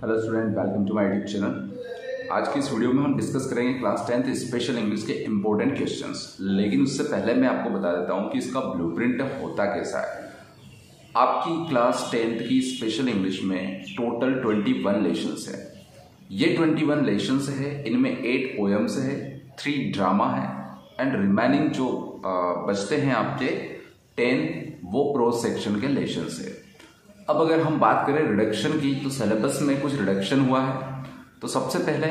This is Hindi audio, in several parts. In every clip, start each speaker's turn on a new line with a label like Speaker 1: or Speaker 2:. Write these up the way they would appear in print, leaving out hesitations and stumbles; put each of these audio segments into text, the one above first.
Speaker 1: Hello student, welcome to my YouTube channel. आज की इस वीडियो में हम डिस्कस करेंगे क्लास 10th स्पेशल इंग्लिश के इंपॉर्टेंट क्वेश्चंस। लेकिन उससे पहले मैं आपको बता देता हूं कि इसका ब्लूप्रिंट होता कैसा है। आपकी क्लास 10th की स्पेशल इंग्लिश में टोटल 21 लेसन्स है। ये 21 लेसन्स है, इनमें 8 पोएम्स है, 3 ड्रामा है एंड रिमेनिंग जो बचते हैं आपके 10 वो प्रोज सेक्शन के लेसन्स है। अब अगर हम बात करें रिडक्शन की, तो सिलेबस में कुछ रिडक्शन हुआ है। तो सबसे पहले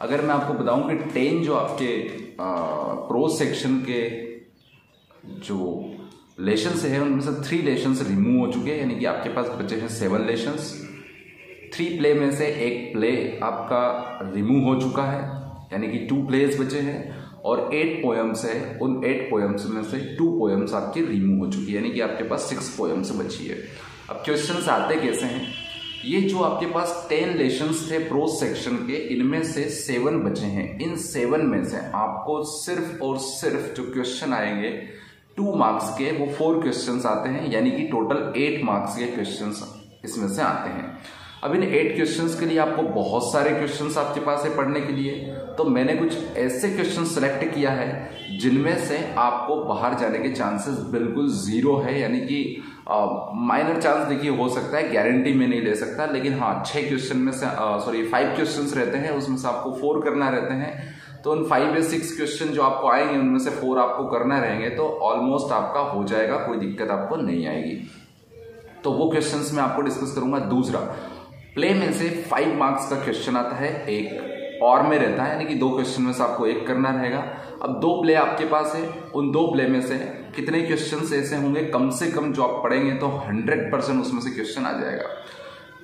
Speaker 1: अगर मैं आपको बताऊं कि 10 जो आपके प्रोज सेक्शन के जो लेसन्स है उनमें से 3 लेसन्स रिमूव हो चुके हैं, यानी कि आपके पास बचे हैं 7 लेसन्स। 3 प्ले में से एक प्ले आपका रिमूव हो चुका है, यानी कि 2 प्लेज बचे हैं और 8 पोएम्स है। उन 8 पोएम्स में से 2 पोएम्स आपकी रिमूव हो चुकी है, यानी कि आपके पास 6 पोएम्स बची है। अब क्वेश्चंस आते कैसे हैं। ये जो आपके पास 10 लेसन्स थे प्रोज सेक्शन के, इनमें से 7 बचे हैं। इन 7 में से आपको सिर्फ और सिर्फ जो क्वेश्चन आएंगे 2 मार्क्स के, वो 4 क्वेश्चंस आते हैं, यानी कि टोटल 8 मार्क्स के क्वेश्चंस इसमें से आते हैं। अब इन 8 क्वेश्चंस के लिए आपको बहुत सारे क्वेश्चंस आपके पास है पढ़ने के लिए, तो मैंने कुछ ऐसे क्वेश्चन सेलेक्ट किया है जिनमें से आपको बाहर जाने के चांसेस बिल्कुल जीरो है, यानी कि माइनर चांस देखिए हो सकता है, गारंटी में नहीं ले सकता, लेकिन हाँ 6 क्वेश्चन में से 5 क्वेश्चन रहते हैं, उसमें से आपको 4 करना रहते हैं। तो उन 5 या 6 क्वेश्चन जो आपको आएंगे उनमें से 4 आपको करना रहेंगे, तो ऑलमोस्ट आपका हो जाएगा, कोई दिक्कत आपको नहीं आएगी। तो वो क्वेश्चंस मैं आपको डिस्कस करूंगा। दूसरा, प्ले में से 5 मार्क्स का क्वेश्चन आता है, एक और में रहता है, यानी कि 2 क्वेश्चन में से आपको एक करना रहेगा। अब 2 प्ले आपके पास है, उन 2 प्ले में से कितने क्वेश्चन ऐसे होंगे, कम से कम जो आप पढ़ेंगे तो 100% उसमें से क्वेश्चन आ जाएगा।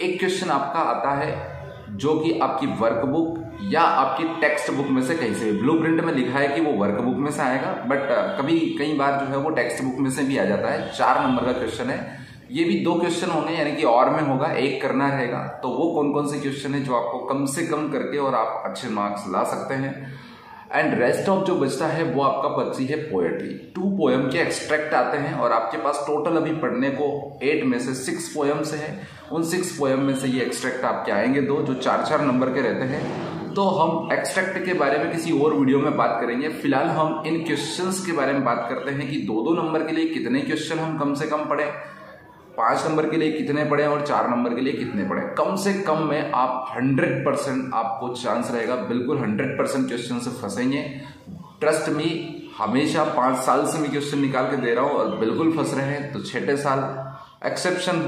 Speaker 1: एक क्वेश्चन आपका आता है जो कि आपकी वर्कबुक या आपकी टेक्स्ट बुक में से कहीं से, ब्लूप्रिंट में लिखा है कि वो वर्कबुक में से आएगा, बट कई बार जो है वो टेक्स्ट बुक में से भी आ जाता है। 4 नंबर का क्वेश्चन है, ये भी 2 क्वेश्चन होंगे, यानी कि और में होगा, एक करना रहेगा। तो वो कौन कौन से क्वेश्चन है जो आपको कम से कम करके और आप अच्छे मार्क्स ला सकते हैं। एंड रेस्ट ऑफ जो बचता है वो आपका बची है पोएट्री। 2 पोएम के एक्सट्रैक्ट आते हैं और आपके पास टोटल अभी पढ़ने को 8 में से 6 पोएम्स है। उन 6 पोएम में से ये एक्सट्रैक्ट आपके आएंगे 2 जो 4-4 नंबर के रहते हैं। तो हम एक्सट्रैक्ट के बारे में किसी और वीडियो में बात करेंगे। फिलहाल हम इन क्वेश्चंस के बारे में बात करते हैं कि 2-2 नंबर के लिए कितने क्वेश्चन हम कम से कम पढ़े, 5 नंबर के लिए कितने पढ़े और 4 नंबर के लिए कितने पढ़े। कम से कम में आप 100% आपको चांस रहेगा, बिल्कुल 100% क्वेश्चन से फंसेंगे। ट्रस्ट मी, हमेशा 5 साल से मैं क्वेश्चन निकाल के दे रहा हूं और बिल्कुल फंस रहे हैं। तो 6ठे साल एक्सेप्शन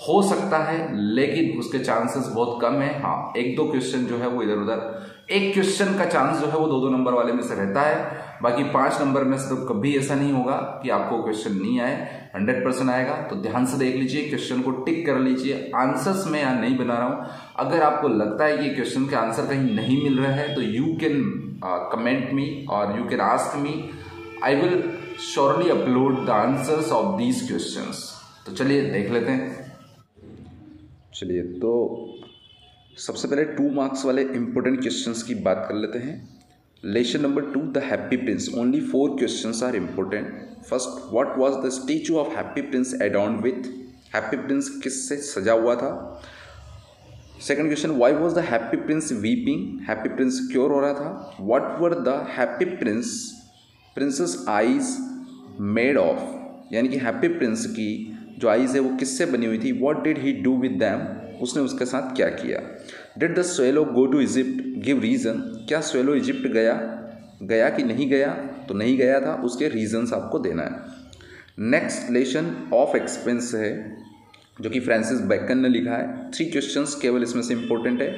Speaker 1: हो सकता है, लेकिन उसके चांसेस बहुत कम है। हाँ, 1-2 क्वेश्चन जो है वो इधर उधर, एक क्वेश्चन का चांस जो है वो 2-2 नंबर वाले में से रहता है। बाकी 5 नंबर में से तो कभी ऐसा नहीं होगा कि आपको क्वेश्चन नहीं आए, 100% आएगा। तो ध्यान से देख लीजिए, क्वेश्चन को टिक कर लीजिए। आंसर्स मैं यहाँ नहीं बना रहा हूं। अगर आपको लगता है कि क्वेश्चन के आंसर कहीं नहीं मिल रहा है तो यू कैन कमेंट मी और you can ask me, I will surely upload the answers of these questions. तो चलिए देख लेते हैं। चलिए, तो सबसे पहले 2 मार्क्स वाले इंपॉर्टेंट क्वेश्चंस की बात कर लेते हैं। Lesson number 2, the happy prince. Only 4 questions are important. First, what was the statue of happy prince adorned with. Happy prince किससे सजा हुआ था। Second question, why was the happy prince weeping. Happy prince क्यों रो रहा था। What were the happy prince's eyes made of, यानी कि हैप्पी प्रिंस की जो आईज है वो किससे बनी हुई थी। What did he do with them, उसने उसके साथ क्या किया। Did the swallow go to Egypt, give reason. क्या स्वेलो इजिप्ट गया कि नहीं गया, तो नहीं गया था, उसके रीजन्स आपको देना है। नेक्स्ट लेसन ऑफ एक्सपेंस है जो कि फ्रांसिस बेकन ने लिखा है। 3 क्वेश्चंस केवल इसमें से इंपॉर्टेंट है।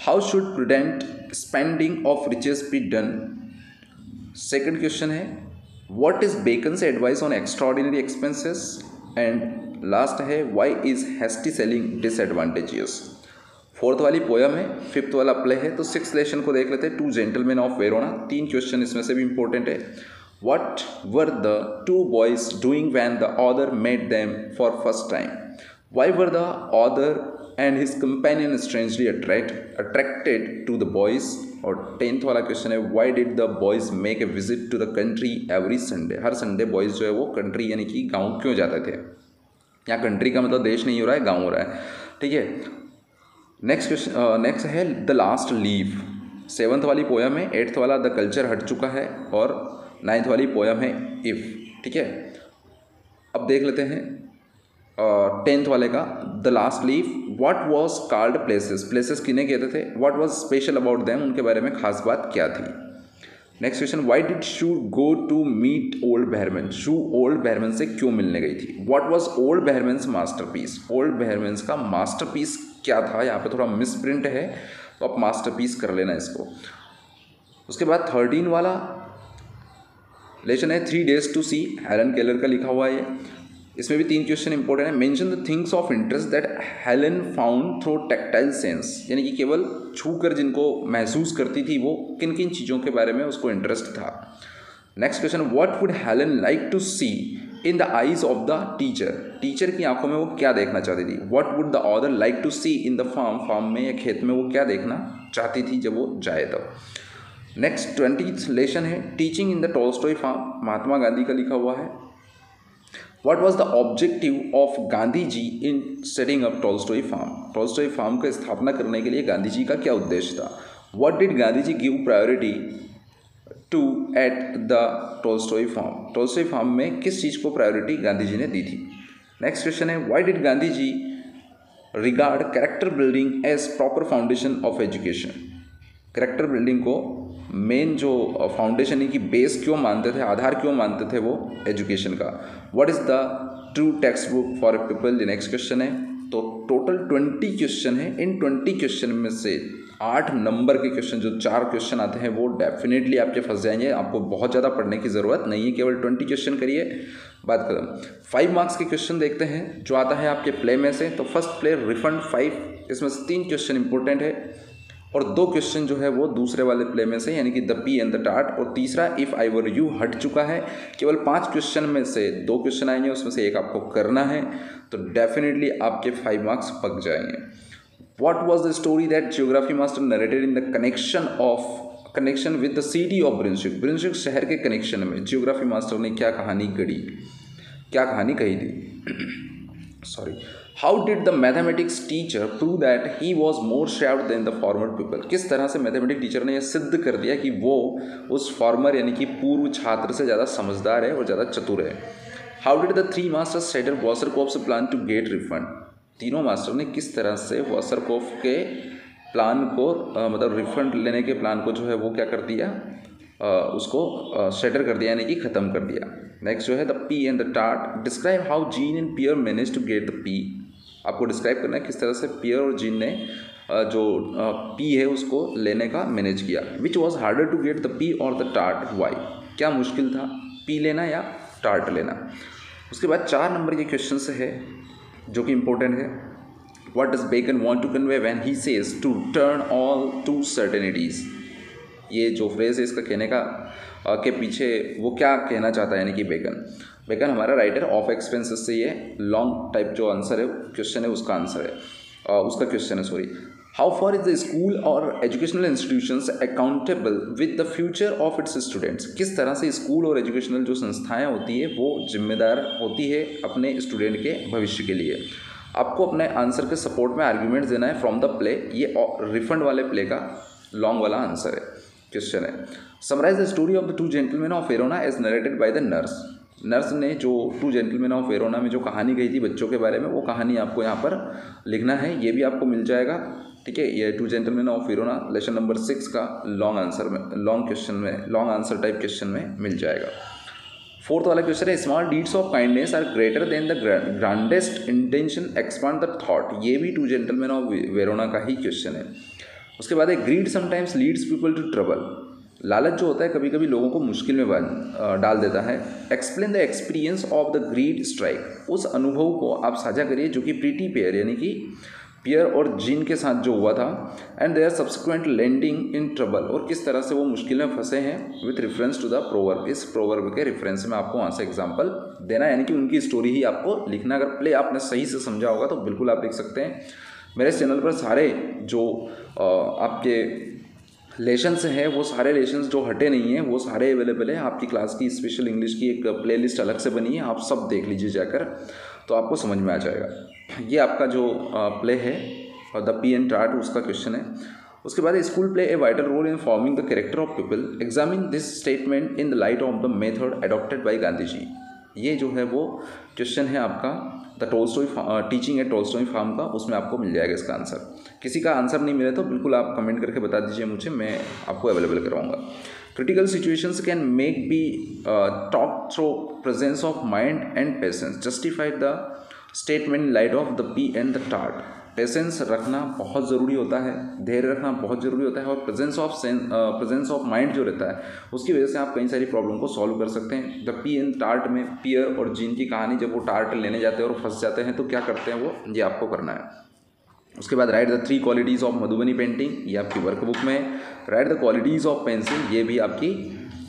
Speaker 1: How should prudent spending of riches be done. Second question है, what is Bacon's advice on extraordinary expenses. And last है, why is hasty selling disadvantageous. 4th वाली पोयम है, 5th वाला प्ले है। तो 6th लेसन को देख लेते हैं, 2 जेंटलमैन ऑफ वेरोना। 3 क्वेश्चन इसमें से भी इंपॉर्टेंट है। What were the 2 boys doing when the author met them for first time. Why were the author and his companion strangely attracted to the boys. और 10th वाला क्वेश्चन है, why did the boys make a visit to the country every Sunday. हर संडे बॉयज जो है वो कंट्री यानी कि गाँव क्यों जाते थे। यहाँ कंट्री का मतलब देश नहीं हो रहा है, गाँव हो रहा है, ठीक है। नेक्स्ट है द लास्ट लीफ। 7th वाली पोयम है, 8th वाला द कल्चर हट चुका है और 9th वाली पोयम है इफ़। ठीक है, अब देख लेते हैं 10th वाले का the last leaf. What was called places, places किन्हें कहते थे, what was special about them, उनके बारे में खास बात क्या थी। Next question, why did Sue go to meet old Behrman, Sue old Behrman से क्यों मिलने गई थी। What was old Behrman's masterpiece, old Behrman's का मास्टरपीस क्या था, यहाँ पे थोड़ा मिस प्रिंट है तो आप मास्टरपीस कर लेना इसको। उसके बाद 13 वाला लेसन है 3 days to see, Helen Keller का लिखा हुआ है। इसमें भी 3 क्वेश्चन इंपॉर्टेंट है। Mention the things of interest that Helen found through tactile sense, यानी कि केवल छूकर जिनको महसूस करती थी वो किन किन चीज़ों के बारे में उसको इंटरेस्ट था। Next question, what would Helen like to see in the eyes of the teacher, teacher की आंखों में वो क्या देखना चाहती थी। What would the author like to see in the farm, farm में या खेत में वो क्या देखना चाहती थी जब वो जाए तब। नेक्स्ट 20th लेसन है teaching in the Tolstoy farm, Mahatma Gandhi का लिखा हुआ है। What was the objective of Gandhi ji in setting up Tolstoy farm, Tolstoy farm का स्थापना करने के लिए गांधी जी का क्या उद्देश्य था। What did Gandhi ji give priority to at the Tolstoy farm, Tolstoy farm में किस चीज़ को प्रायोरिटी गांधी जी ने दी थी। नेक्स्ट क्वेश्चन है why did Gandhi ji regard character building as proper foundation of education, character building को मेन जो फाउंडेशन है कि बेस क्यों मानते थे, आधार क्यों मानते थे वो एजुकेशन का। What is the true text book for people, next question है। तो टोटल 20 क्वेश्चन है। इन 20 क्वेश्चन में से 8 नंबर के क्वेश्चन, जो 4 क्वेश्चन आते हैं वो डेफिनेटली आपके फंस जाएंगे। आपको बहुत ज़्यादा पढ़ने की ज़रूरत नहीं है, केवल 20 क्वेश्चन करिए, बात खत्म। 5 मार्क्स के क्वेश्चन देखते हैं जो आता है आपके प्ले में से। तो फर्स्ट प्ले रिफंड 5, इसमें से 3 क्वेश्चन इंपॉर्टेंट है और 2 क्वेश्चन जो है वो दूसरे वाले प्ले में से, यानी कि द पी एंड द टाट, और तीसरा इफ़ आई वर यू हट चुका है। केवल 5 क्वेश्चन में से 2 क्वेश्चन आएंगे, उसमें से एक आपको करना है, तो डेफिनेटली आपके 5 मार्क्स पक जाएंगे। What was the story that geography master narrated in the connection with the city of Brunswick, Brunswick शहर के कनेक्शन में जियोग्राफी मास्टर ने क्या कहानी गढ़ी, क्या कहानी कही थी। Sorry, how did the mathematics teacher prove that he was more sharp than the former people, किस तरह से मैथमेटिक्स टीचर ने यह सिद्ध कर दिया कि वो उस फॉर्मर यानी कि पूर्व छात्र से ज़्यादा समझदार है और ज़्यादा चतुर है। How did the 3 masters settle Vasserkoff's plan to get refund, तीनों मास्टर ने किस तरह से वॉसरकोफ के प्लान को मतलब रिफंड लेने के प्लान को जो है वो क्या कर दिया, उसको सेटल कर दिया, यानी कि ख़त्म कर दिया। नेक्स्ट जो है द पी एंड द टाट, describe how Jean and Pierre manage to get the pea, आपको डिस्क्राइब करना है किस तरह से पियर और जीन ने जो पी है उसको लेने का मैनेज किया। Which was harder to get the pea और द टार्ट, वाई, क्या मुश्किल था पी लेना या टार्ट लेना। उसके बाद 4 नंबर के क्वेश्चन है जो कि इंपॉर्टेंट है। What does Bacon want to convey when he says to turn all to certainties, ये जो फ्रेज है इसका कहने का के पीछे वो क्या कहना चाहता है, यानी कि बेकन हमारा राइटर ऑफ एक्सपेंसेस से ये लॉन्ग टाइप जो आंसर है क्वेश्चन है उसका आंसर है, उसका क्वेश्चन है sorry. How for is the school और educational institutions accountable with the future of its students, किस तरह से स्कूल और एजुकेशनल जो संस्थाएं होती है वो जिम्मेदार होती है अपने स्टूडेंट के भविष्य के लिए। आपको अपने आंसर के सपोर्ट में आर्ग्यूमेंट्स देना है फ्रॉम द प्ले, ये रिफंड वाले प्ले का लॉन्ग वाला आंसर है, क्वेश्चन है। Summarise the story of the 2 gentlemen of Verona as narrated by the nurse, nurse ने जो 2 जेंटलमैन ऑफ वेरोना में जो कहानी कही थी बच्चों के बारे में, वो कहानी आपको यहाँ पर लिखना है, ये भी आपको मिल जाएगा। ठीक है, ये 2 gentlemen of Verona lesson number 6 का लॉन्ग आंसर में, लॉन्ग क्वेश्चन में, लॉन्ग आंसर टाइप क्वेश्चन में मिल जाएगा। 4th वाला क्वेश्चन है small deeds of kindness are greater than the grandest intention expand the thought, ये भी 2 जेंटलमैन ऑफ वेरोना का ही क्वेश्चन है। उसके बाद है greed sometimes leads people to trouble, लालच जो होता है कभी कभी लोगों को मुश्किल में डाल देता है। Explain the experience of the greed strike, उस अनुभव को आप साझा करिए जो कि प्रीटी पेयर यानी कि पियर और जीन के साथ जो हुआ था, and their subsequent landing in trouble, और किस तरह से वो मुश्किल में फंसे हैं with reference to the proverb, इस प्रोवर्ब के रेफरेंस में आपको वहाँ से एग्जाम्पल देना, यानी कि उनकी स्टोरी ही आपको लिखना। अगर प्ले आपने सही से समझा होगा तो बिल्कुल आप लिख सकते हैं। मेरे चैनल पर सारे जो आपके लेशंस हैं वो सारे लेशंस जो हटे नहीं हैं वो सारे अवेलेबल है। आपकी क्लास की स्पेशल इंग्लिश की एक प्लेलिस्ट अलग से बनी है, आप सब देख लीजिए जाकर, तो आपको समझ में आ जाएगा। ये आपका जो प्ले है और द पी एंड टार्ट उसका क्वेश्चन है। उसके बाद school play a vital role in forming the character of people, examine this statement in the light of the method adopted by Gandhi ji. ये जो है वो क्वेश्चन है आपका the Tolstoy teaching at Tolstoy farm का, उसमें आपको मिल जाएगा इसका आंसर। किसी का आंसर नहीं मिले तो बिल्कुल आप कमेंट करके बता दीजिए मुझे, मैं आपको अवेलेबल करवाऊंगा। Critical situations can make be talk through presence of mind and patience, justified the statement light of the P and the tart. Patience रखना बहुत ज़रूरी होता है, धैर्य रखना बहुत ज़रूरी होता है, और प्रेजेंस ऑफ माइंड जो रहता है उसकी वजह से आप कई सारी प्रॉब्लम को सॉल्व कर सकते हैं। द पी एंड टार्ट में पियर और जीन की कहानी, जब वो टार्ट लेने जाते हैं और फंस जाते हैं तो क्या करते हैं वो, ये आपको करना है। उसके बाद right the 3 qualities of Madhubani painting, ये आपकी वर्कबुक में है। Right the qualities of pencil, ये भी आपकी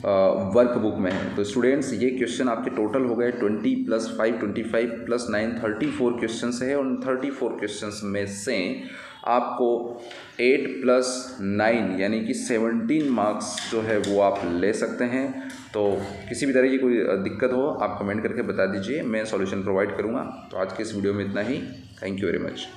Speaker 1: वर्कबुक में है। तो स्टूडेंट्स ये क्वेश्चन आपके टोटल हो गए 20 + 5 25 + 9 34 क्वेश्चन है। उन 34 क्वेश्चन में से आपको 8 + 9 यानी कि 17 मार्क्स जो है वो आप ले सकते हैं। तो किसी भी तरह की कोई दिक्कत हो आप कमेंट करके बता दीजिए, मैं सॉल्यूशन प्रोवाइड करूँगा। तो आज के इस वीडियो में इतना ही। Thank you very much.